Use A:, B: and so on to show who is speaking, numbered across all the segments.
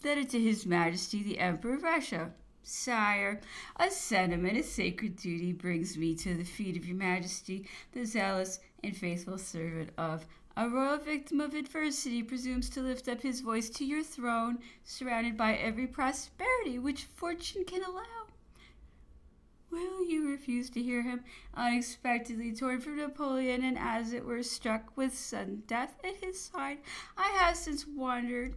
A: Letter to His Majesty the Emperor of Russia. Sire, a sentiment, a sacred duty brings me to the feet of your Majesty, the zealous and faithful servant of a royal victim of adversity presumes to lift up his voice to your throne, surrounded by every prosperity which fortune can allow. Will you refuse to hear him, unexpectedly torn from Napoleon and as it were struck with sudden death at his side? I have since wandered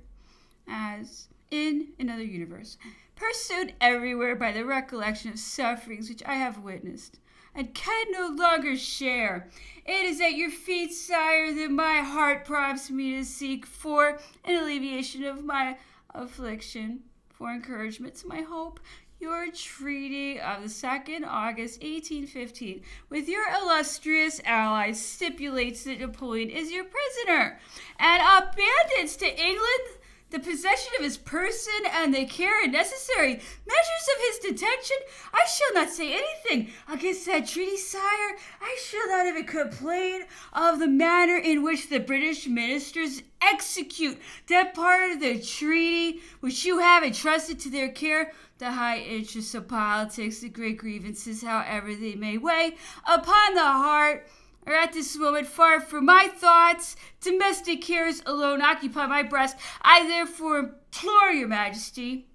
A: as in another universe, pursued everywhere by the recollection of sufferings which I have witnessed, and can no longer share. It is at your feet, sire, that my heart prompts me to seek for an alleviation of my affliction, for encouragement to my hope. Your treaty of the 2nd August 1815 with your illustrious allies stipulates that Napoleon is your prisoner and abandons to England the possession of his person and the care and necessary measures of his detention. I shall not say anything against that treaty, sire. I shall not even complain of the manner in which the British ministers execute that part of the treaty which you have entrusted to their care. The high interests of politics, the great grievances, however they may weigh upon the heart, are at this moment far from my thoughts. Domestic cares alone occupy my breast. I therefore implore your Majesty,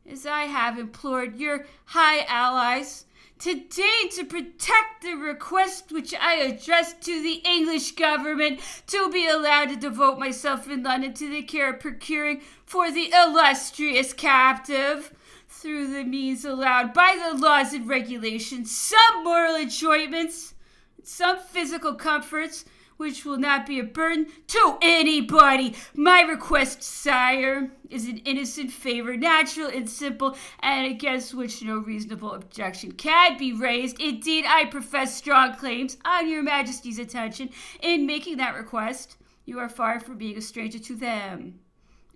A: as I have implored your high allies, to deign to protect the request which I addressed to the English government to be allowed to devote myself in London to the care of procuring for the illustrious captive, through the means allowed by the laws and regulations, some moral enjoyments, some physical comforts which will not be a burden to anybody. My request, sire, is an innocent favor, natural and simple, and against which no reasonable objection can be raised. Indeed, I profess strong claims on your Majesty's attention in making that request. You are far from being a stranger to them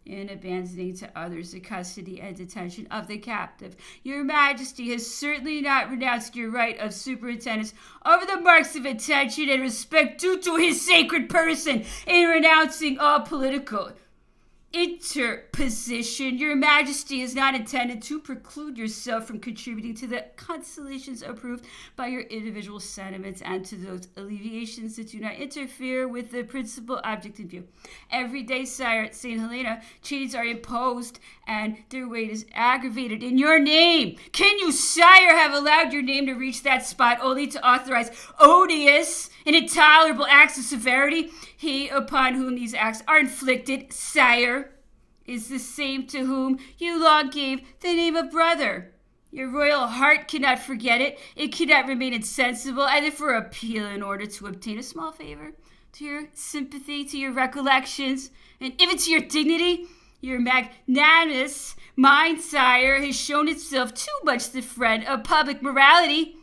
A: in abandoning to others the custody and detention of the captive. Your Majesty has certainly not renounced your right of superintendence over the marks of attention and respect due to his sacred person in renouncing all political interposition. Your Majesty is not intended to preclude yourself from contributing to the consolations approved by your individual sentiments and to those alleviations that do not interfere with the principal object in view. Every day, sire, at St. Helena, chains are imposed and their weight is aggravated in your name. Can you, sire, have allowed your name to reach that spot only to authorize odious and intolerable acts of severity? He upon whom these acts are inflicted, sire, is the same to whom you long gave the name of brother. Your royal heart cannot forget it. It cannot remain insensible, either for appeal in order to obtain a small favor, to your sympathy, to your recollections, and even to your dignity. Your magnanimous mind, sire, has shown itself too much the friend of public morality.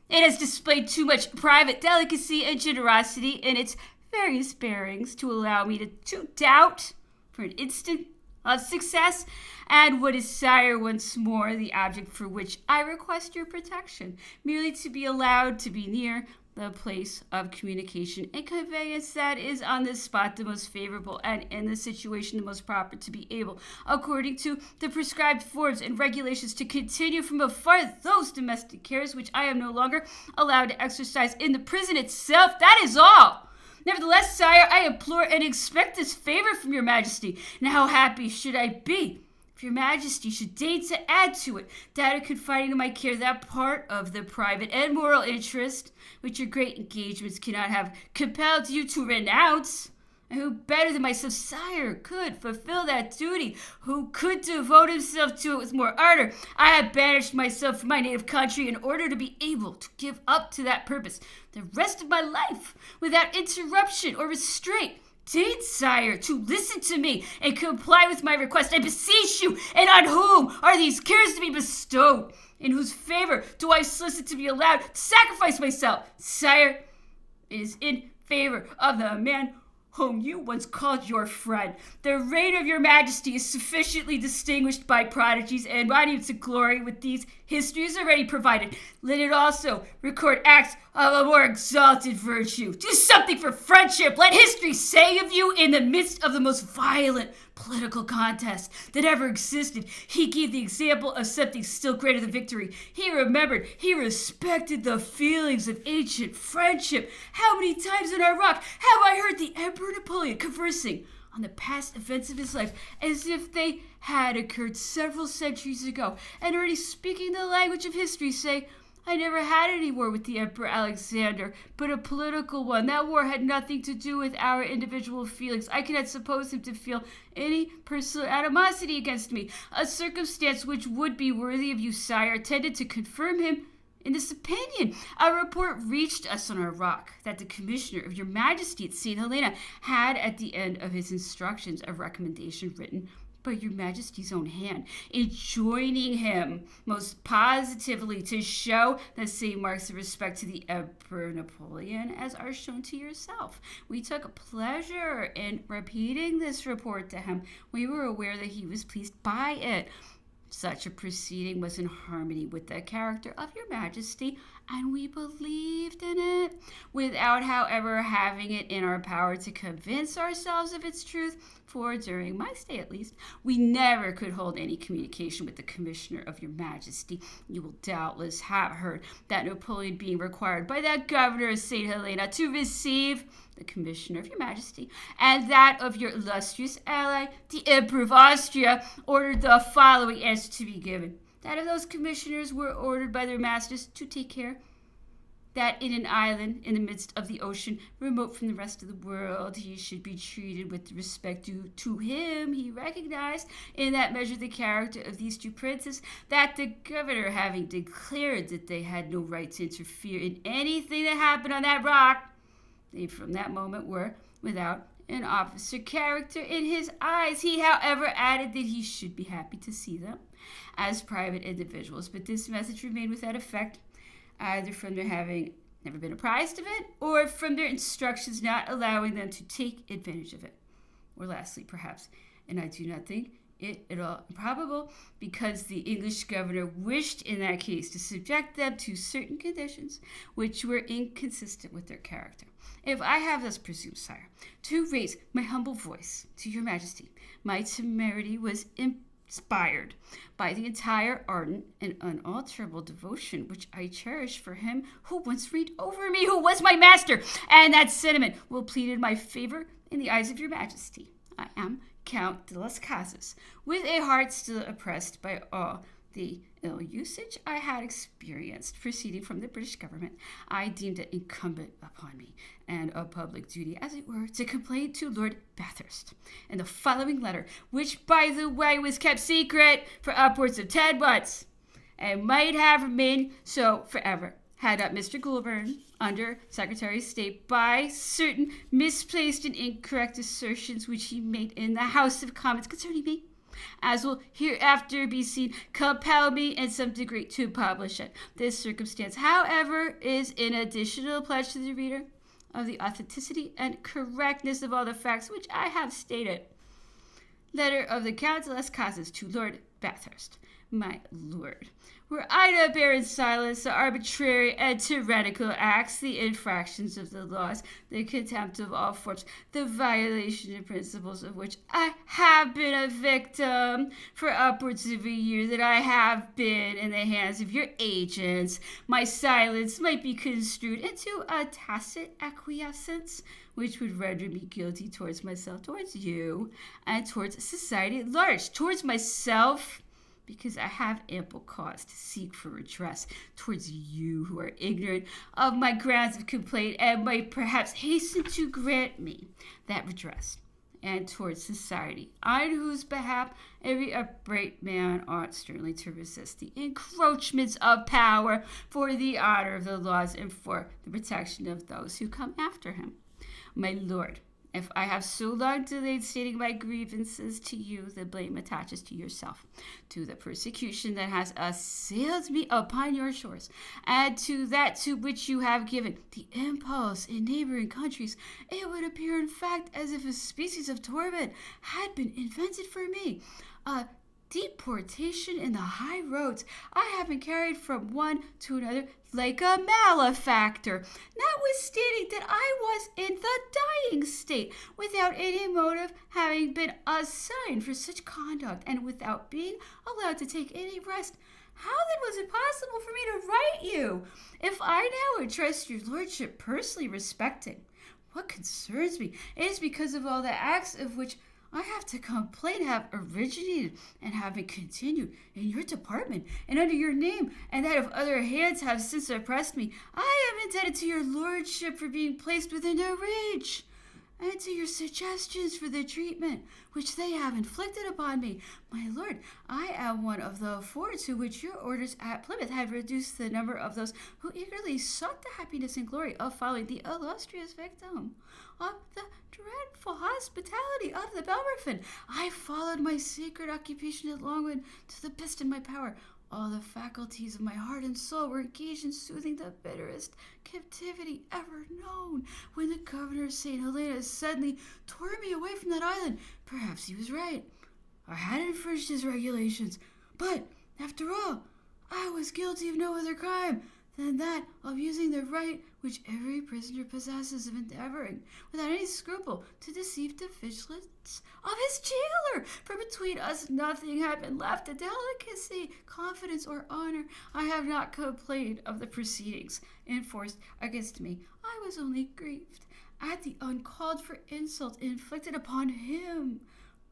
A: It has displayed too much private delicacy and generosity in its various bearings to allow me to doubt for an instant of success, and what is, sire, once more the object for which I request your protection, merely to be allowed to be near the place of communication and conveyance that is on this spot the most favorable and in the situation the most proper, to be able, according to the prescribed forms and regulations, to continue from afar those domestic cares which I am no longer allowed to exercise in the prison itself. That is all. Nevertheless, sire, I implore and expect this favor from your Majesty. And how happy should I be if your Majesty should deign to add to it that of confiding to my care that part of the private and moral interest which your great engagements cannot have compelled you to renounce. And who better than myself, sire, could fulfill that duty? Who could devote himself to it with more ardor? I have banished myself from my native country in order to be able to give up to that purpose the rest of my life without interruption or restraint. Deign, sire, to listen to me and comply with my request. I beseech you, and on whom are these cares to be bestowed? In whose favor do I solicit to be allowed to sacrifice myself? Sire, it is in favor of the man whom you once called your friend. The reign of your Majesty is sufficiently distinguished by prodigies and monuments of glory. With these, history is already provided. Let it also record acts of a more exalted virtue. Do something for friendship. Let history say of you, in the midst of the most violent political contest that ever existed. He gave the example of something still greater than victory. He remembered, he respected the feelings of ancient friendship. How many times in our rock have I heard the Emperor Napoleon conversing on the past events of his life as if they had occurred several centuries ago, and already speaking the language of history, say, I never had any war with the Emperor Alexander, but a political one. That war had nothing to do with our individual feelings. I cannot suppose him to feel any personal animosity against me. A circumstance which would be worthy of you, sire, tended to confirm him in this opinion. A report reached us on our rock that the commissioner of your majesty at St. Helena had at the end of his instructions a recommendation written by your majesty's own hand, enjoining him most positively to show the same marks of respect to the Emperor Napoleon as are shown to yourself. We took pleasure in repeating this report to him. We were aware that he was pleased by it. Such a proceeding was in harmony with the character of your majesty, and we believed in it, without, however, having it in our power to convince ourselves of its truth, for during my stay at least, we never could hold any communication with the commissioner of your majesty. You will doubtless have heard that Napoleon being required by the governor of St. Helena to receive the commissioner of your majesty, and that of your illustrious ally, the Emperor of Austria, ordered the following answer to be given. That of those commissioners were ordered by their masters to take care that in an island in the midst of the ocean, remote from the rest of the world, he should be treated with the respect due to him. He recognized in that measure the character of these two princes, that the governor having declared that they had no right to interfere in anything that happened on that rock, they from that moment were without an officer character in his eyes. He, however, added that he should be happy to see them as private individuals, but this message remained without effect, either from their having never been apprised of it, or from their instructions not allowing them to take advantage of it. Or lastly, perhaps, and I do not think it at all improbable, because the English governor wished in that case to subject them to certain conditions which were inconsistent with their character. If I have thus presumed, sire, to raise my humble voice to your majesty, my temerity was inspired by the entire ardent and unalterable devotion which I cherish for him who once reigned over me, who was my master, and that sentiment will plead in my favor in the eyes of your majesty. I am Count de las Casas, with a heart still oppressed by all the ill usage I had experienced proceeding from the British government. I deemed it incumbent upon me, and a public duty, as it were, to complain to Lord Bathurst in the following letter, which, by the way, was kept secret for upwards of 10 months, and might have remained so forever, had not Mr. Goulburn, under Secretary of State, by certain misplaced and incorrect assertions which he made in the House of Commons concerning me, as will hereafter be seen, compel me in some degree to publish it. This circumstance, however, is an additional pledge to the reader of the authenticity and correctness of all the facts which I have stated. Letter of the Count de las Casas to Lord Bathurst. My lord, were I to bear in silence the arbitrary and tyrannical acts, the infractions of the laws, the contempt of all forms, the violation of principles of which I have been a victim for upwards of a year that I have been in the hands of your agents, my silence might be construed into a tacit acquiescence, which would render me guilty towards myself, towards you, and towards society at large. Towards myself, because I have ample cause to seek for redress towards you who are ignorant of my grounds of complaint and might perhaps hasten to grant me that redress, and towards society, on whose behalf every upright man ought sternly to resist the encroachments of power for the honor of the laws and for the protection of those who come after him. My lord, if I have so long delayed stating my grievances to you, the blame attaches to yourself, to the persecution that has assailed me upon your shores, and to that to which you have given the impulse in neighboring countries. It would appear, in fact, as if a species of torment had been invented for me, a deportation in the high roads. I have been carried from one to another like a malefactor, notwithstanding that I was in the dying state, without any motive having been assigned for such conduct, and without being allowed to take any rest. How then was it possible for me to write you, if I now address your lordship personally respecting what concerns me? It is because of all the acts of which I have to complain have originated and have been continued in your department and under your name, and that of other hands have since oppressed me. I am indebted to your lordship for being placed within their reach, and to your suggestions for the treatment which they have inflicted upon me. My lord, I am one of the four to which your orders at Plymouth have reduced the number of those who eagerly sought the happiness and glory of following the illustrious victim of the dreadful hospitality of the Belverfin. I followed my sacred occupation at Longwood to the best in my power. All the faculties of my heart and soul were engaged in soothing the bitterest captivity ever known. When the governor of St. Helena suddenly tore me away from that island, perhaps he was right. I had infringed his regulations, but, after all, I was guilty of no other crime than that of using the right which every prisoner possesses of endeavoring, without any scruple, to deceive the vigilance of his jailer. For between us nothing had been left of delicacy, confidence, or honor. I have not complained of the proceedings enforced against me. I was only grieved at the uncalled for insult inflicted upon him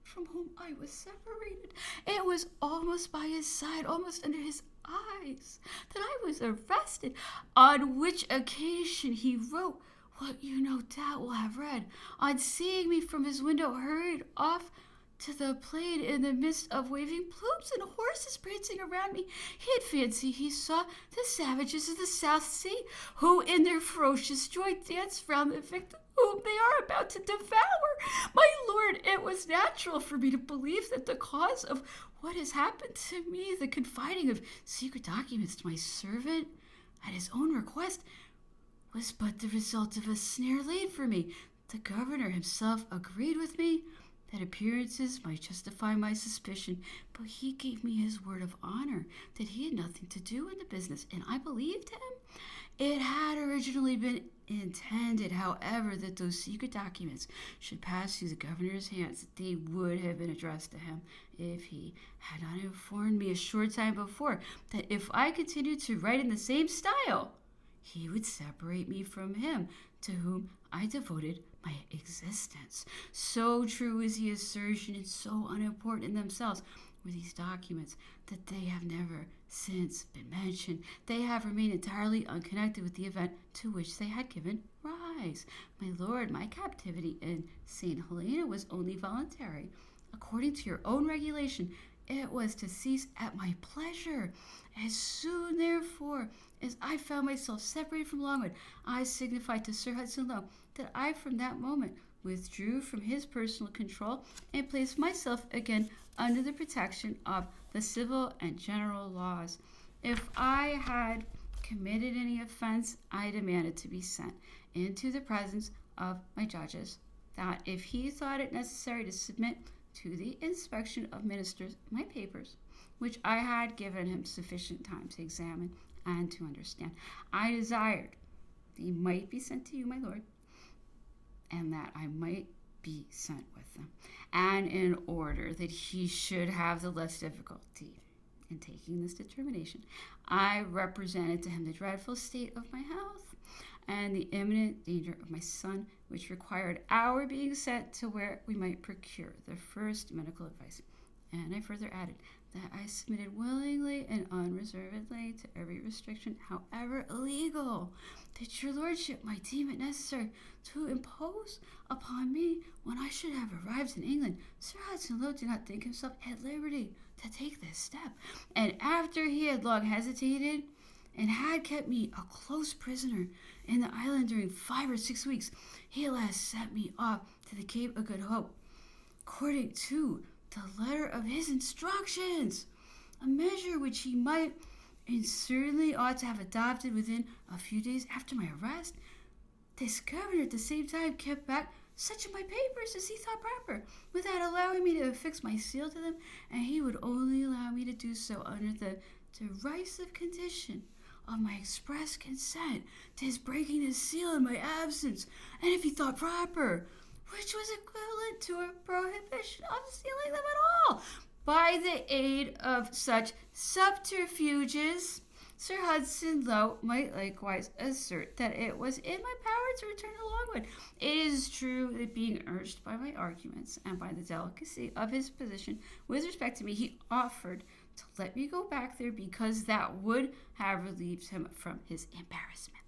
A: from whom I was separated. It was almost by his side, almost under his eyes, that I was arrested, on which occasion he wrote what you no doubt will have read. On seeing me from his window, hurried off to the plain in the midst of waving plumes and horses prancing around me. He'd fancy he saw the savages of the South Sea, who in their ferocious joy dance round the victim whom they are about to devour. My lord, it was natural for me to believe that the cause of what has happened to me, the confiding of secret documents to my servant at his own request, was but the result of a snare laid for me. The governor himself agreed with me that appearances might justify my suspicion, but he gave me his word of honor that he had nothing to do in the business, and I believed him. It had originally been intended, however, that those secret documents should pass through the governor's hands, that they would have been addressed to him if he had not informed me a short time before that if I continued to write in the same style, he would separate me from him to whom I devoted my existence. So true is the assertion, and so unimportant in themselves were these documents, that they have never since been mentioned. They have remained entirely unconnected with the event to which they had given rise. My lord, my captivity in St. Helena was only voluntary. According to your own regulation, it was to cease at my pleasure. As soon, therefore, as I found myself separated from Longwood, I signified to Sir Hudson Lowe that I from that moment withdrew from his personal control and placed myself again under the protection of the civil and general laws. If I had committed any offense, I demanded to be sent into the presence of my judges, that if he thought it necessary to submit to the inspection of ministers my papers, which I had given him sufficient time to examine and to understand, I desired they might be sent to you, my lord, and that I might be sent with them, and in order that he should have the less difficulty in taking this determination, I represented to him the dreadful state of my health and the imminent danger of my son, which required our being sent to where we might procure the first medical advice. And I further added that I submitted willingly and unreservedly to every restriction, however illegal, that your lordship might deem it necessary to impose upon me when I should have arrived in England. Sir Hudson Lowe did not think himself at liberty to take this step, and after he had long hesitated and had kept me a close prisoner in the island during 5 or 6 weeks, he at last sent me off to the Cape of Good Hope, according to the letter of his instructions, a measure which he might and certainly ought to have adopted within a few days after my arrest. This governor at the same time kept back such of my papers as he thought proper, without allowing me to affix my seal to them, and he would only to do so under the derisive condition of my express consent to his breaking the seal in my absence, and if he thought proper, which was equivalent to a prohibition of sealing them at all. By the aid of such subterfuges, Sir Hudson Lowe might likewise assert that it was in my power to return to Longwood. It is true that being urged by my arguments and by the delicacy of his position with respect to me, he offered to let me go back there because that would have relieved him from his embarrassment.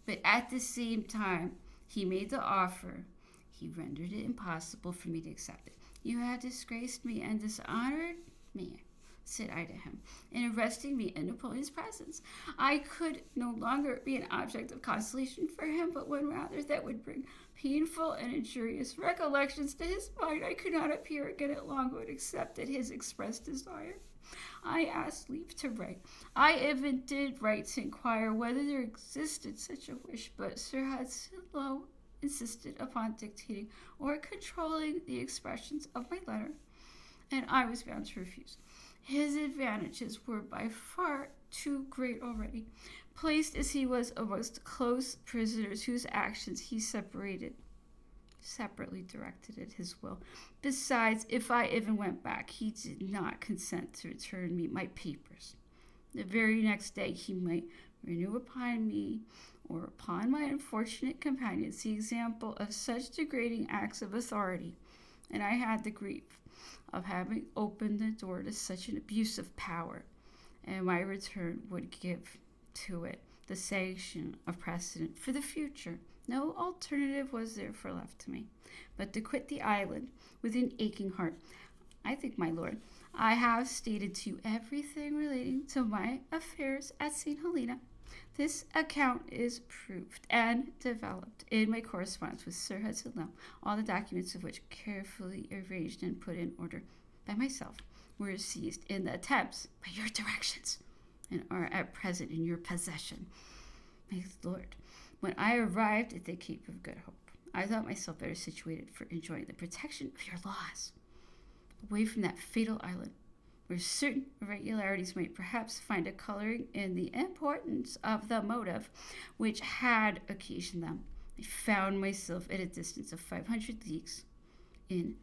A: But at the same time he made the offer, he rendered it impossible for me to accept it. You have disgraced me and dishonored me, said I to him, in arresting me in Napoleon's presence. I could no longer be an object of consolation for him, but one rather that would bring painful and injurious recollections to his mind. I could not appear again at Longwood except at his expressed desire. I asked leave to write. I even did write to inquire whether there existed such a wish, but Sir Hudson Lowe insisted upon dictating or controlling the expressions of my letter, and I was bound to refuse. His advantages were by far too great already, placed as he was amongst close prisoners whose actions he separately directed at his will. Besides, if I even went back, he did not consent to return me my papers. The very next day he might renew upon me or upon my unfortunate companions the example of such degrading acts of authority, and I had the grief of having opened the door to such an abuse of power, and my return would give to it the sanction of precedent for the future. No alternative was therefore left to me but to quit the island with an aching heart. I think, my lord, I have stated to you everything relating to my affairs at St. Helena. This account is proved and developed in my correspondence with Sir Hudson Lowe, all the documents of which, carefully arranged and put in order by myself, were seized in the attempts by your directions, and are at present in your possession. My lord, when I arrived at the Cape of Good Hope, I thought myself better situated for enjoying the protection of your laws, away from that fatal island, where certain irregularities might perhaps find a coloring in the importance of the motive which had occasioned them. I found myself at a distance of 500 leagues in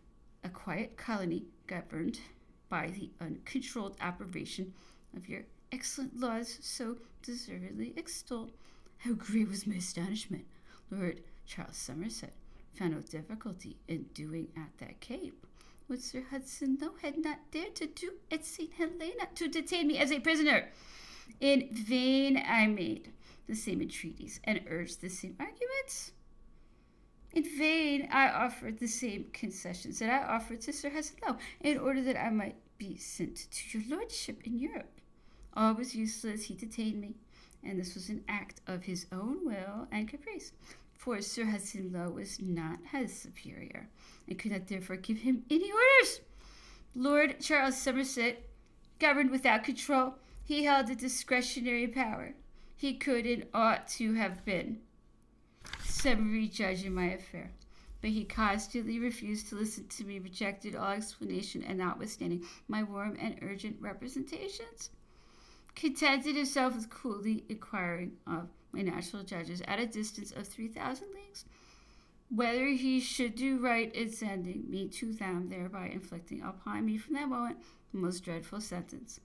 A: a quiet colony governed by the uncontrolled operation of your excellent laws so deservedly extolled. How great was my astonishment! Lord Charles Somerset found no difficulty in doing at that cape what Sir Hudson Lowe had not dared to do at St. Helena, to detain me as a prisoner. In vain I made the same entreaties and urged the same arguments. In vain I offered the same concessions that I offered to Sir Hudson Lowe in order that I might be sent to your lordship in Europe. All was useless. He detained me, and this was an act of his own will and caprice, for Sir Hudson Lowe was not his superior, and could not therefore give him any orders. Lord Charles Somerset governed without control. He held a discretionary power. He could and ought to have been summary judge in my affair, but he constantly refused to listen to me, rejected all explanation, and notwithstanding my warm and urgent representations, contented himself with coolly inquiring of my national judges at a distance of 3,000 leagues whether he should do right in sending me to them, thereby inflicting upon me from that moment the most dreadful sentence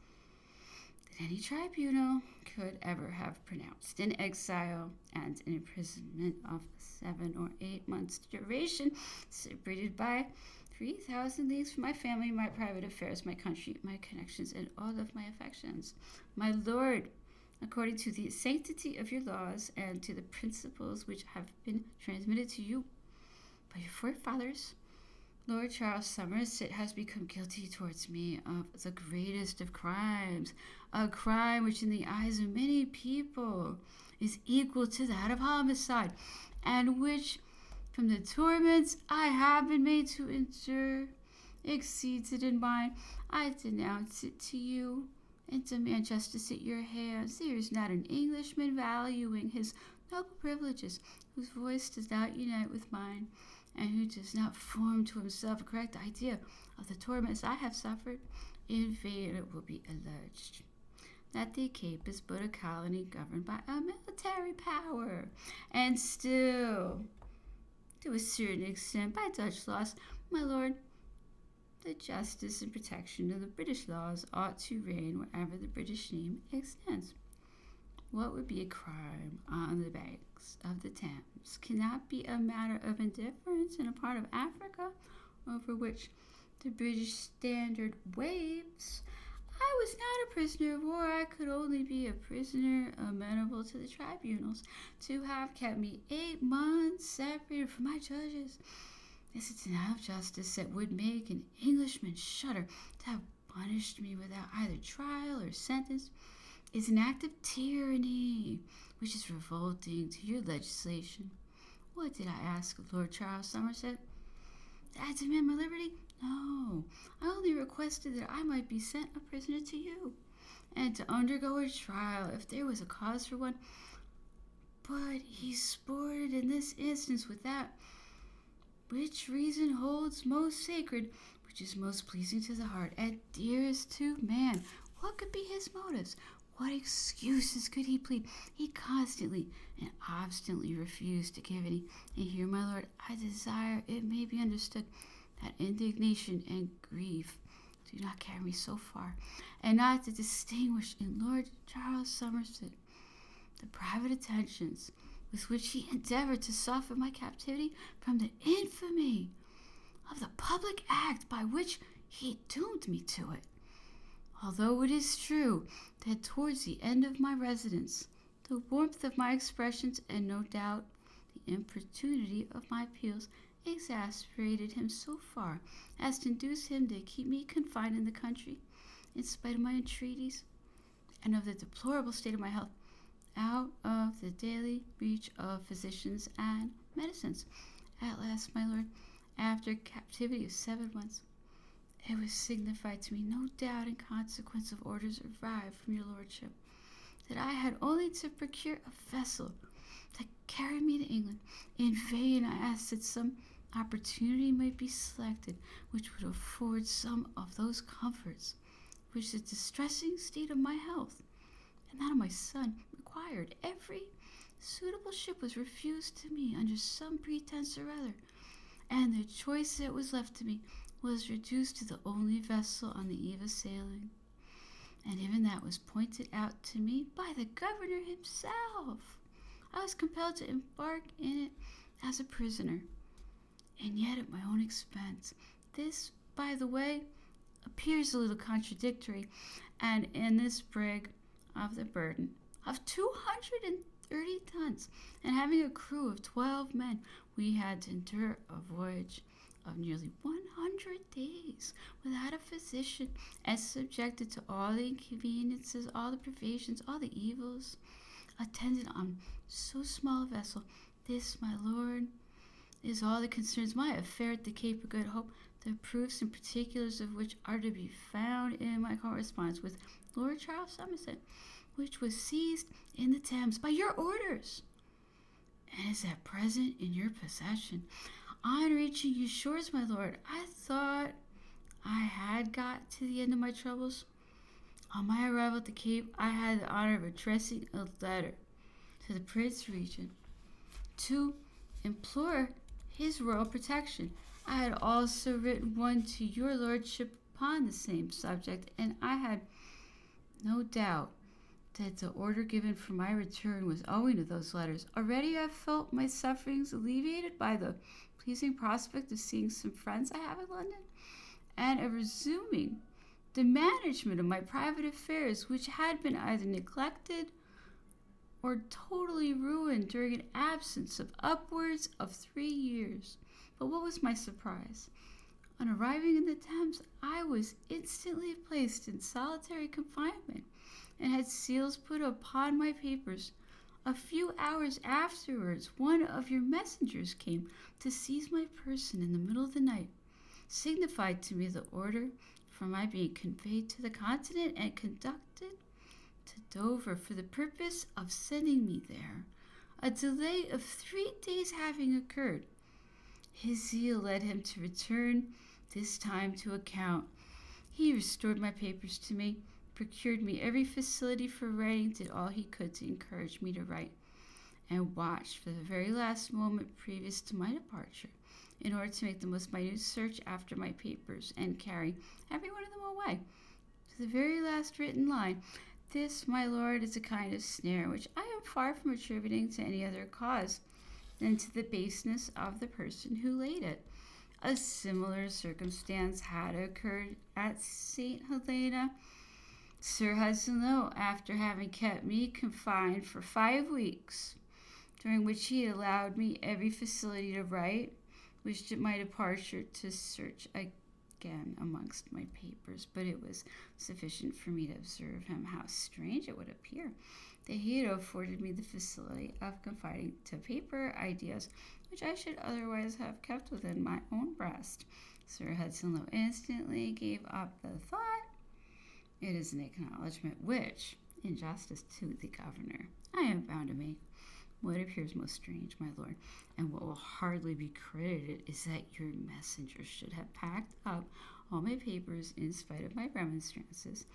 A: that any tribunal could ever have pronounced: an exile and an imprisonment of 7 or 8 months' duration, separated by 3,000 leagues from my family, my private affairs, my country, my connections, and all of my affections. My lord, according to the sanctity of your laws and to the principles which have been transmitted to you by your forefathers, Lord Charles Somerset has become guilty towards me of the greatest of crimes, a crime which in the eyes of many people is equal to that of homicide, and which, from the torments I have been made to endure, exceeds it in mine. I denounce it to you and demand justice at your hands. There is not an Englishman valuing his noble privileges whose voice does not unite with mine, and who does not form to himself a correct idea of the torments I have suffered, In vain it will be alleged that the Cape is but a colony governed by a military power, and still, to a certain extent, by Dutch laws. My lord, the justice and protection of the British laws ought to reign wherever the British name extends. What would be a crime on the banks of the Thames cannot be a matter of indifference in a part of Africa over which the British standard waves. I was not a prisoner of war. I could only be a prisoner amenable to the tribunals. To have kept me 8 months separated from my judges is a denial of justice that would make an Englishman shudder. To have punished me without either trial or sentence is an act of tyranny, which is revolting to your legislation. What did I ask of Lord Charles Somerset? Did I demand my liberty? No, I only requested that I might be sent a prisoner to you, and to undergo a trial if there was a cause for one. But he sported in this instance with that which reason holds most sacred, which is most pleasing to the heart and dearest to man. What could be his motives? What excuses could he plead? He constantly and obstinately refused to give any. And here, my lord, I desire it may be understood that indignation and grief do not carry me so far, and not to distinguish in Lord Charles Somerset the private attentions with which he endeavored to soften my captivity from the infamy of the public act by which he doomed me to it. Although it is true that towards the end of my residence, the warmth of my expressions and no doubt the importunity of my appeals exasperated him so far as to induce him to keep me confined in the country, in spite of my entreaties, and of the deplorable state of my health, out of the daily reach of physicians and medicines. At last, my lord, after a captivity of 7 months, it was signified to me, no doubt in consequence of orders arrived from your lordship, that I had only to procure a vessel that carried me to England. In vain I asked that some opportunity might be selected which would afford some of those comforts which the distressing state of my health and that of my son required. Every suitable ship was refused to me under some pretense or other, and the choice that was left to me was reduced to the only vessel on the eve of sailing, and even that was pointed out to me by the governor himself. I was compelled to embark in it as a prisoner, and yet at my own expense. This, by the way, appears a little contradictory, and in this brig of the burden of 230 tons, and having a crew of 12 men, we had to endure a voyage of nearly 100 days without a physician, and subjected to all the inconveniences, all the privations, all the evils attendant on so small a vessel. This, my lord, is all that concerns my affair at the Cape of Good Hope, the proofs and particulars of which are to be found in my correspondence with Lord Charles Somerset, which was seized in the Thames by your orders, and is at present in your possession. On reaching your shores, my lord, I thought I had got to the end of my troubles. On my arrival at the Cape, I had the honor of addressing a letter to the Prince Regent to implore his royal protection. I had also written one to your lordship upon the same subject, and I had no doubt that the order given for my return was owing to those letters. Already I felt my sufferings alleviated by the pleasing prospect of seeing some friends I have in London, and of resuming the management of my private affairs, which had been either neglected or totally ruined during an absence of upwards of 3 years. But what was my surprise? On arriving in the Thames, I was instantly placed in solitary confinement, and had seals put upon my papers. A few hours afterwards, one of your messengers came to seize my person in the middle of the night, signified to me the order for my being conveyed to the continent and conducted to Dover for the purpose of sending me there. A delay of 3 days having occurred, his zeal led him to return this time to account. He restored my papers to me, procured me every facility for writing, did all he could to encourage me to write, and watched for the very last moment previous to my departure in order to make the most minute search after my papers and carry every one of them away to the very last written line. This, my lord, is a kind of snare which I am far from attributing to any other cause than to the baseness of the person who laid it. A similar circumstance had occurred at St. Helena. Sir Hudson Lowe, after having kept me confined for 5 weeks, during which he allowed me every facility to write, wished at my departure to search again amongst my papers, but it was sufficient for me to observe him how strange it would appear that he had afforded me the facility of confiding to paper ideas which I should otherwise have kept within my own breast. Sir Hudson Lowe instantly gave up the thought. It is an acknowledgment which, in justice to the governor, I am bound to make. What appears most strange, my lord, and what will hardly be credited, is that your messenger should have packed up all my papers in spite of my remonstrances,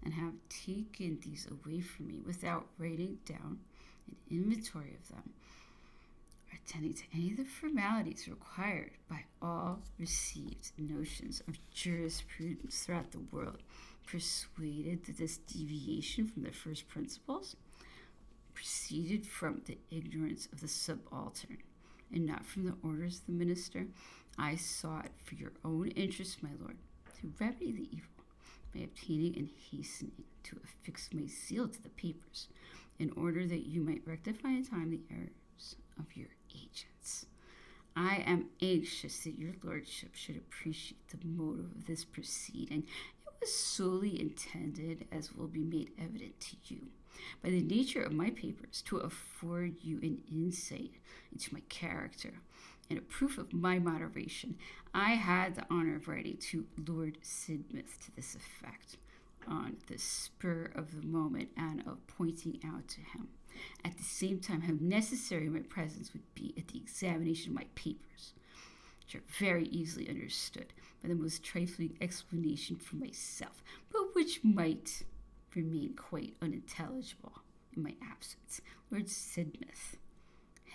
A: and have taken these away from me without writing down an inventory of them, or attending to any of the formalities required by all received notions of jurisprudence throughout the world, persuaded that this deviation from the first principles proceeded from the ignorance of the subaltern, and not from the orders of the minister. I sought for your own interest, my lord, to remedy the evil by obtaining and hastening to affix my seal to the papers, in order that you might rectify in time the errors of your agents. I am anxious that your lordship should appreciate the motive of this proceeding. It was solely intended, as will be made evident to you by the nature of my papers, to afford you an insight into my character and a proof of my moderation. I had the honor of writing to Lord Sidmouth to this effect on the spur of the moment, and of pointing out to him at the same time how necessary my presence would be at the examination of my papers, which are very easily understood by the most trifling explanation for myself, but which might remain quite unintelligible in my absence. Lord Sidmouth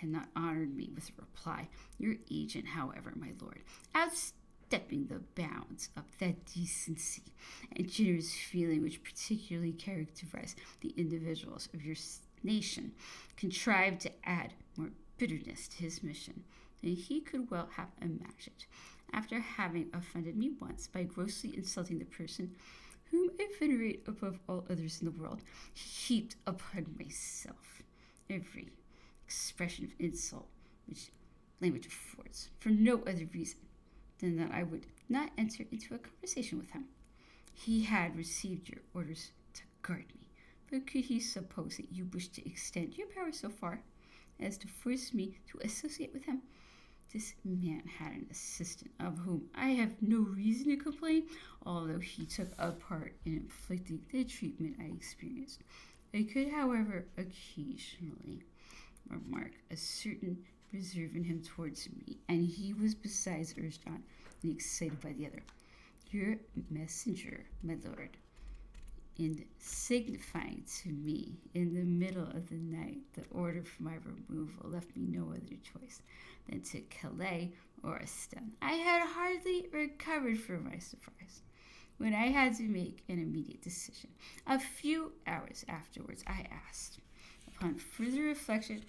A: had not honored me with a reply. Your agent, however, my lord, outstepping the bounds of that decency and generous feeling which particularly characterize the individuals of your nation, contrived to add more bitterness to his mission than he could well have imagined. After having offended me once by grossly insulting the person whom I venerate above all others in the world, he heaped upon myself every expression of insult which language affords, for no other reason than that I would not enter into a conversation with him. He had received your orders to guard me, but could he suppose that you wished to extend your power so far as to force me to associate with him? This man had an assistant of whom I have no reason to complain, although he took a part in inflicting the treatment I experienced. I could, however, occasionally remark a certain reserve in him towards me, and he was besides urged on and excited by the other. Your messenger, my lord, in signifying to me in the middle of the night the order for my removal, left me no other choice than to Calais or Ostend. I had hardly recovered from my surprise when I had to make an immediate decision. A few hours afterwards, I asked, upon further reflection,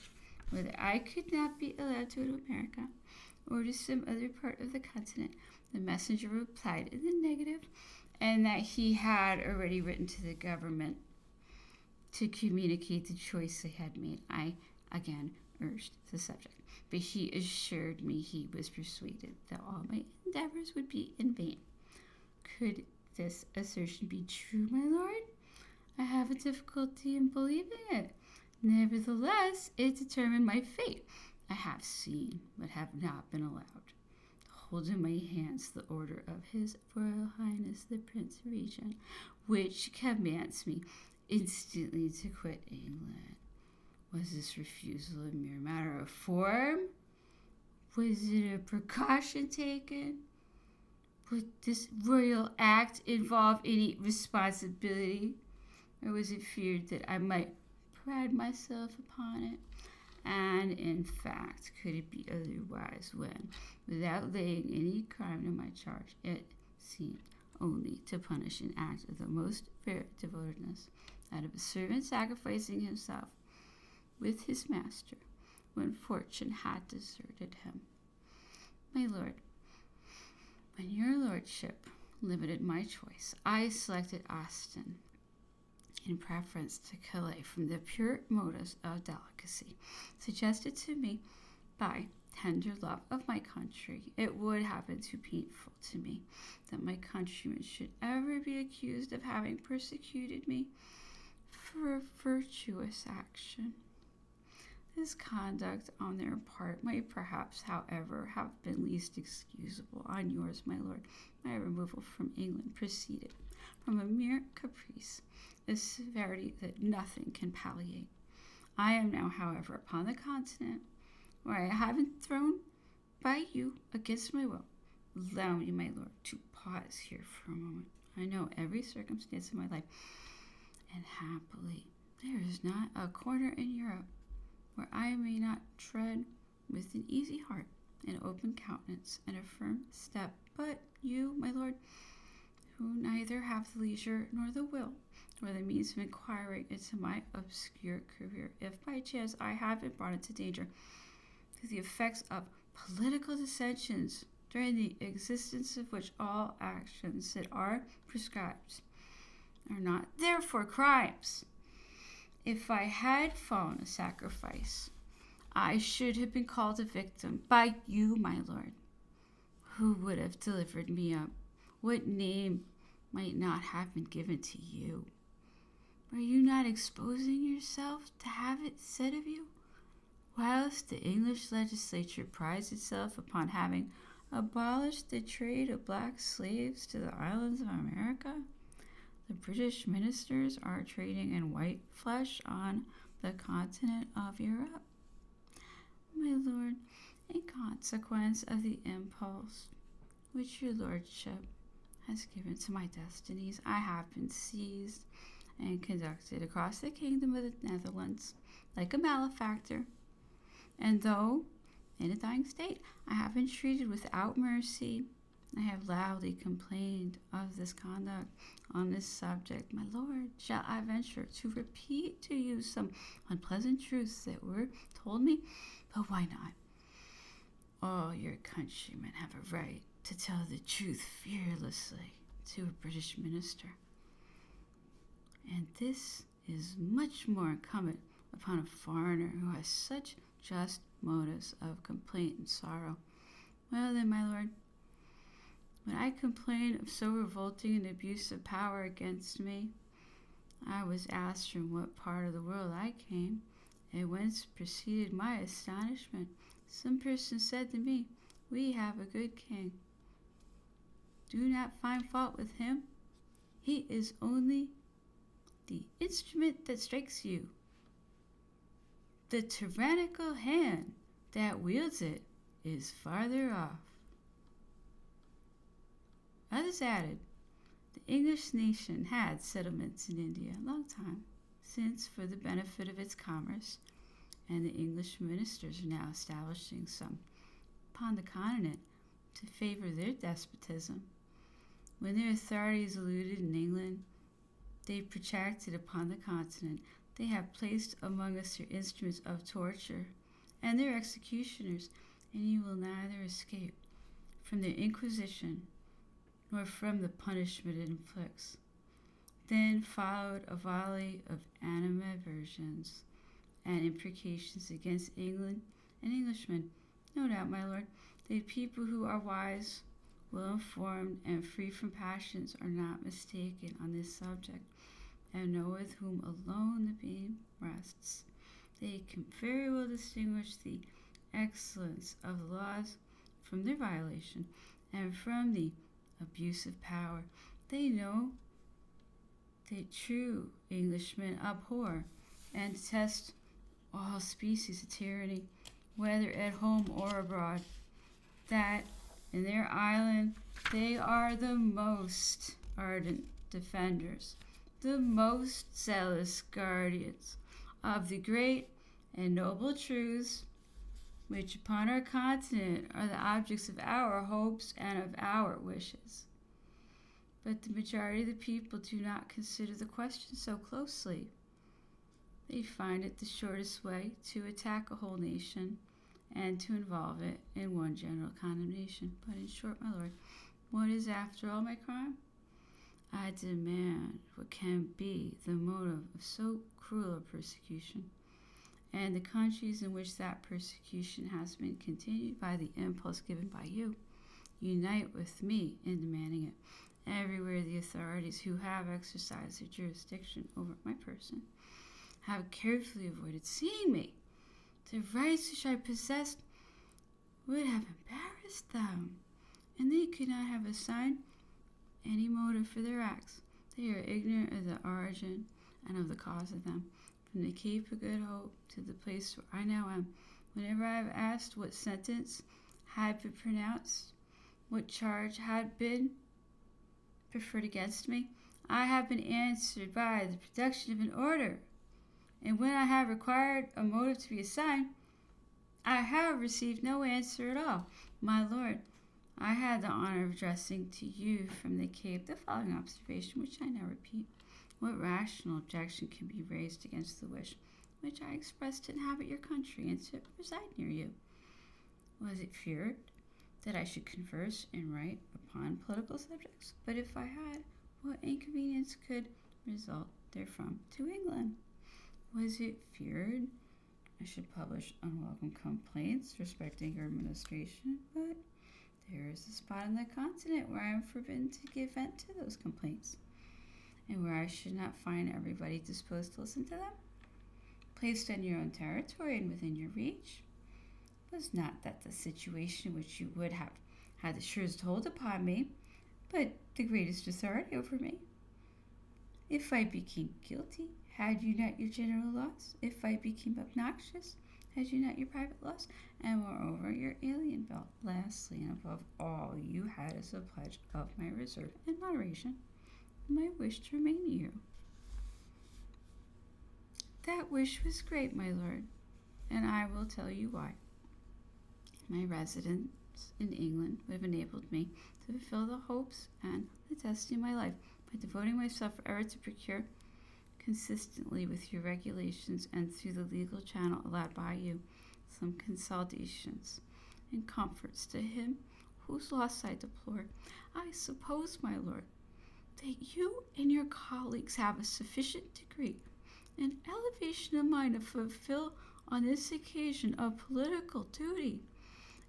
A: whether I could not be allowed to go to America or to some other part of the continent. The messenger replied in the negative, and that he had already written to the government to communicate the choice they had made. I again urged the subject, but he assured me he was persuaded that all my endeavors would be in vain. Could this assertion be true, my lord? I have a difficulty in believing it. Nevertheless, it determined my fate. I have seen, but have not been allowed, to hold in my hands the order of His Royal Highness the Prince Regent, which commands me instantly to quit England. Was this refusal a mere matter of form? Was it a precaution taken Would this royal act involve any responsibility, or was it feared that I might pride myself upon it? And in fact, could it be otherwise when, without laying any crime to my charge, it seemed only to punish an act of the most fair devotedness, that of a servant sacrificing himself with his master when fortune had deserted him? My lord, when your lordship limited my choice, I selected Austin in preference to Calais from the pure motives of delicacy suggested to me by tender love of my country. It would have been too painful to me that my countrymen should ever be accused of having persecuted me for a virtuous action. This conduct on their part might perhaps, however, have been least excusable. On yours, my lord, my removal from England proceeded from a mere caprice, a severity that nothing can palliate. I am now, however, upon the continent, where I have been thrown by you against my will. Allow me, my lord, to pause here for a moment. I know every circumstance of my life, and happily there is not a corner in Europe where I may not tread with an easy heart, an open countenance, and a firm step. But you, my lord, who neither have the leisure nor the will, nor the means of inquiring into my obscure career, if by chance I have been brought into danger through the effects of political dissensions, during the existence of which all actions that are prescribed are not therefore crimes. If I had fallen a sacrifice, I should have been called a victim by you, my lord. Who would have delivered me up? What name might not have been given to you? Were you not exposing yourself to have it said of you? Whilst the English legislature prides itself upon having abolished the trade of black slaves to the islands of America, the British ministers are trading in white flesh on the continent of Europe. My lord, in consequence of the impulse which your lordship has given to my destinies, I have been seized and conducted across the kingdom of the Netherlands like a malefactor. And though in a dying state I have been treated without mercy, I have loudly complained of this conduct. On this subject, my lord, shall I venture to repeat to you some unpleasant truths that were told me? But why not? All your countrymen have a right to tell the truth fearlessly to a British minister. And this is much more incumbent upon a foreigner who has such just motives of complaint and sorrow. Well then, my lord, when I complained of so revolting an abuse of power against me, I was asked from what part of the world I came, and whence proceeded my astonishment. Some person said to me, "We have a good king. Do not find fault with him. He is only the instrument that strikes you. The tyrannical hand that wields it is farther off." Others added, the English nation had settlements in India a long time since for the benefit of its commerce, and the English ministers are now establishing some upon the continent to favor their despotism. When their authority is eluded in England, they protracted upon the continent. They have placed among us their instruments of torture and their executioners, and you will neither escape from their inquisition nor from the punishment it inflicts. Then followed a volley of animadversions and imprecations against England and Englishmen. No doubt, my lord, the people who are wise, well-informed, and free from passions are not mistaken on this subject, and know with whom alone the blame rests. They can very well distinguish the excellence of the laws from their violation, and from the abuse of power. They know that true Englishmen abhor and detest all species of tyranny, whether at home or abroad. That In their island, they are the most ardent defenders, the most zealous guardians of the great and noble truths which upon our continent are the objects of our hopes and of our wishes. But the majority of the people do not consider the question so closely. They find it the shortest way to attack a whole nation and to involve it in one general condemnation. But in short, my lord, what is after all my crime? I demand what can be the motive of so cruel a persecution, and the countries in which that persecution has been continued by the impulse given by you. Unite with me in demanding it. Everywhere the authorities who have exercised their jurisdiction over my person have carefully avoided seeing me. The rights which I possessed would have embarrassed them, and they could not have assigned any motive for their acts. They are ignorant of the origin and of the cause of them. From the Cape of Good Hope to the place where I now am, whenever I have asked what sentence had been pronounced, what charge had been preferred against me, I have been answered by the production of an order. And when I have required a motive to be assigned, I have received no answer at all. My lord, I had the honor of addressing to you from the Cape the following observation, which I now repeat. What rational objection can be raised against the wish which I expressed to inhabit your country and to reside near you? Was it feared that I should converse and write upon political subjects? But if I had, what inconvenience could result therefrom to England? Was it feared I should publish unwelcome complaints respecting your administration? But there is a spot on the continent where I am forbidden to give vent to those complaints, and where I should not find everybody disposed to listen to them. Placed on your own territory and within your reach, was not that the situation which you would have had the surest hold upon me, but the greatest authority over me? If I became guilty, had you not your general laws? If I became obnoxious, had you not your private laws? And moreover, your alien belt. Lastly, and above all, you had as a pledge of my reserve and moderation my wish to remain near you. That wish was great, my lord, and I will tell you why. My residence in England would have enabled me to fulfill the hopes and the destiny of my life by devoting myself forever to procure, consistently with your regulations and through the legal channel allowed by you, some consolidations and comforts to him whose loss I deplore. I suppose, my lord, that you and your colleagues have a sufficient degree and elevation of mind to fulfill on this occasion a political duty,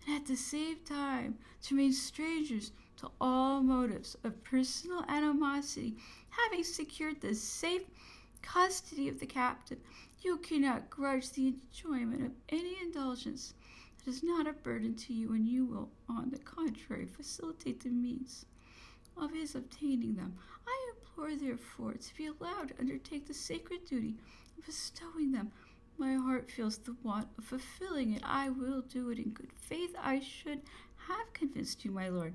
A: and at the same time to remain strangers to all motives of personal animosity. Having secured the safe custody of the captive, you cannot grudge the enjoyment of any indulgence that is not a burden to you, and you will, on the contrary, facilitate the means of his obtaining them. I implore, therefore, to be allowed to undertake the sacred duty of bestowing them. My heart feels the want of fulfilling it. I will do it in good faith. I should have convinced you, my lord,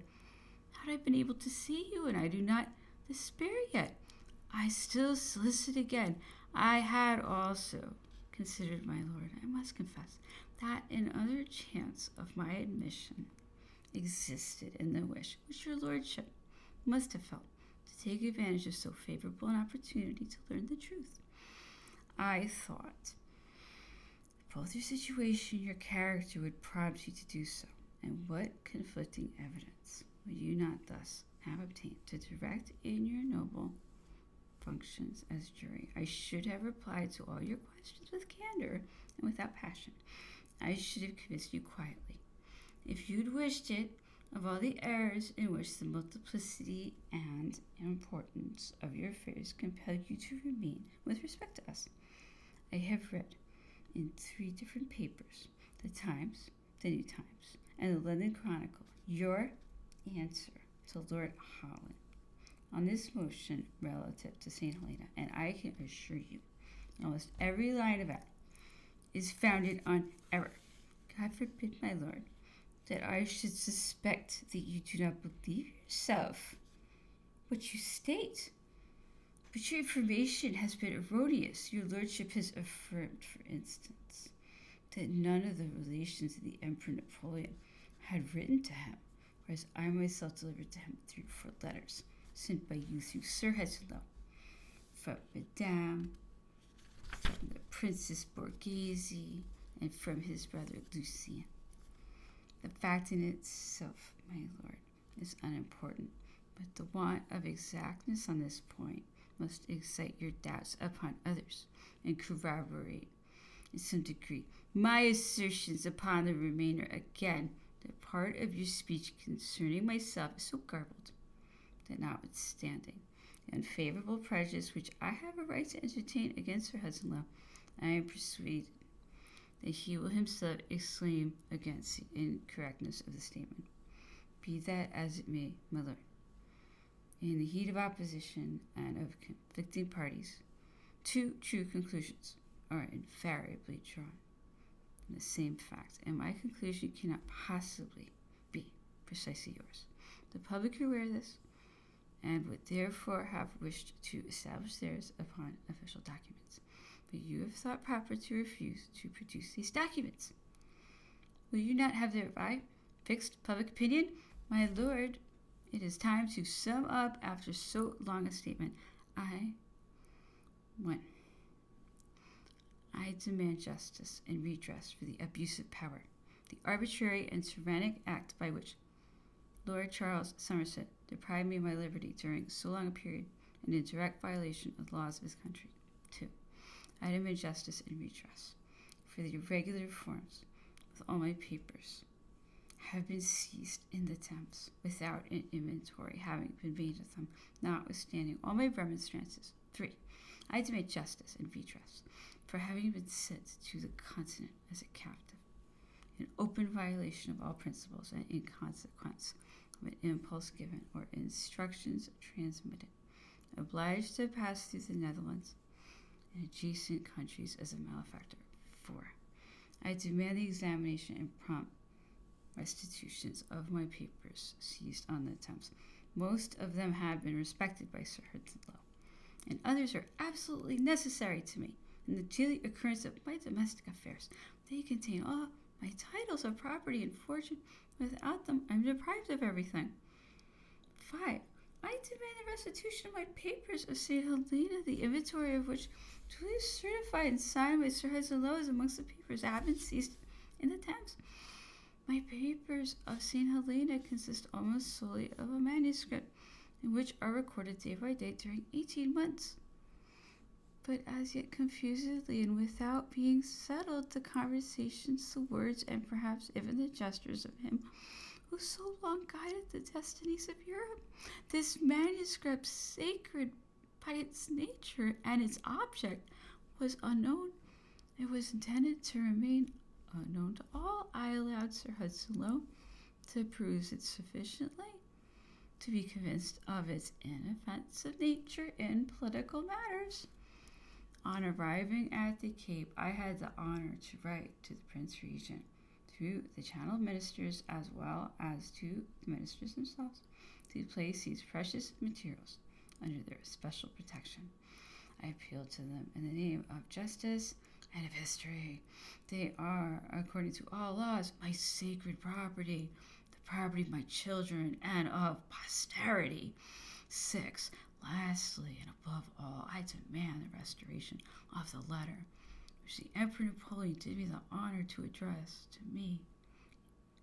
A: had I been able to see you, and I do not despair yet. I still solicit again. I had also considered, my lord, I must confess, that another chance of my admission existed in the wish which your lordship must have felt to take advantage of so favorable an opportunity to learn the truth. I thought both your situation and your character would prompt you to do so, and what conflicting evidence would you not thus have obtained to direct in your noble functions as jury? I should have replied to all your questions with candor and without passion. I should have convinced you quietly, if you'd wished it, of all the errors in which the multiplicity and importance of your affairs compel you to remain with respect to us. I have read in 3 different papers, the Times, the New Times, and the London Chronicle, your answer to Lord Holland on this motion relative to St. Helena, and I can assure you almost every line of it is founded on error. God forbid, my lord, that I should suspect that you do not believe yourself what you state. But your information has been erroneous. Your lordship has affirmed, for instance, that none of the relations of the Emperor Napoleon had written to him, whereas I myself delivered to him 3 or 4 letters sent by you through Sir Hesselot, from Madame, from the Princess Borghese, and from his brother Lucien. The fact in itself, my lord, is unimportant, but the want of exactness on this point must excite your doubts upon others and corroborate, in some degree, my assertions upon the remainder. Again, the part of your speech concerning myself is so garbled that, notwithstanding the unfavorable prejudice which I have a right to entertain against Sir Hesselot, I am persuaded that he will himself exclaim against the incorrectness of the statement. Be that as it may, my lord, in the heat of opposition and of conflicting parties, 2 true conclusions are invariably drawn from the same fact, and my conclusion cannot possibly be precisely yours. The public are aware of this, and would therefore have wished to establish theirs upon official documents. But you have thought proper to refuse to produce these documents. Will you not have thereby fixed public opinion? My lord, it is time to sum up after so long a statement. 1. I demand justice and redress for the abuse of power, the arbitrary and tyrannic act by which Lord Charles Somerset deprived me of my liberty during so long a period and in direct violation of the laws of his country. 2. I demand justice and redress for the irregular reforms with all my papers have been seized in the Thames without an inventory having been made of them, notwithstanding all my remonstrances. 3. I demand justice and redress for having been sent to the continent as a captive, in open violation of all principles and in consequence of an impulse given or instructions transmitted, obliged to pass through the Netherlands and adjacent countries as a malefactor. 4. I demand the examination and prompt restitutions of my papers seized on the Thames. Most of them have been respected by Sir Hesselot, and others are absolutely necessary to me in the daily occurrence of my domestic affairs. They contain all my titles of property and fortune. Without them, I'm deprived of everything. 5. I demand the restitution of my papers of St. Helena, the inventory of which, duly certified and signed by Sir Hesselot, is amongst the papers that have been seized in the Thames. My papers of St. Helena consist almost solely of a manuscript, in which are recorded day by day during 18 months. But as yet confusedly and without being settled, the conversations, the words, and perhaps even the gestures of him who so long guided the destinies of Europe. This manuscript, sacred by its nature and its object, was unknown. It was intended to remain unknown to all. I allowed Sir Hesselot to peruse it sufficiently to be convinced of its inoffensive nature in political matters. On arriving at the Cape, I had the honor to write to the Prince Regent through the Channel ministers as well as to the ministers themselves to place these precious materials under their special protection. I appealed to them in the name of justice and of history. They are, according to all laws, my sacred property, the property of my children and of posterity. 6. Lastly, and above all, I demand the restoration of the letter which the Emperor Napoleon did me the honor to address to me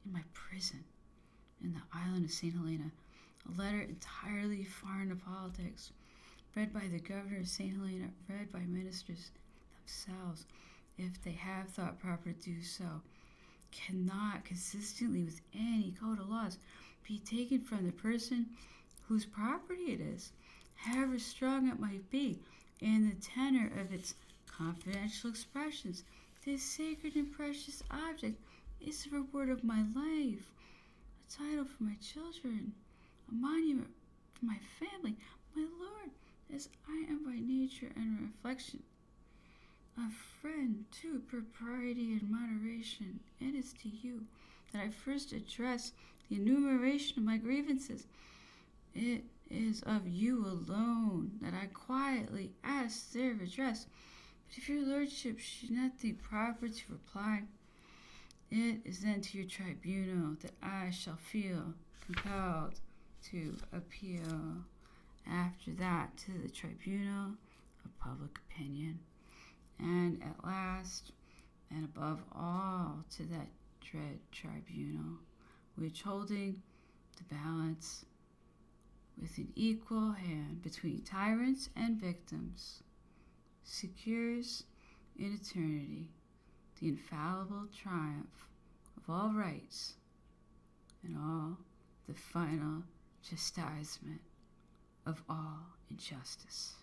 A: in my prison in the island of St. Helena, a letter entirely foreign to politics, read by the governor of St. Helena, read by ministers themselves, if they have thought proper to do so, cannot, consistently with any code of laws, be taken from the person whose property it is, however strong it might be in the tenor of its confidential expressions. This sacred and precious object is the reward of my life, a title for my children, a monument for my family. My lord, as I am by nature and reflection a friend to propriety and moderation, it is to you that I first address the enumeration of my grievances. It is of you alone that I quietly ask their redress. But if your lordship should not think proper to reply, it is then to your tribunal that I shall feel compelled to appeal. After that, to the tribunal of public opinion. And at last, and above all, to that dread tribunal, which holding the balance with an equal hand between tyrants and victims, secures in eternity the infallible triumph of all rights and all the final chastisement of all injustice.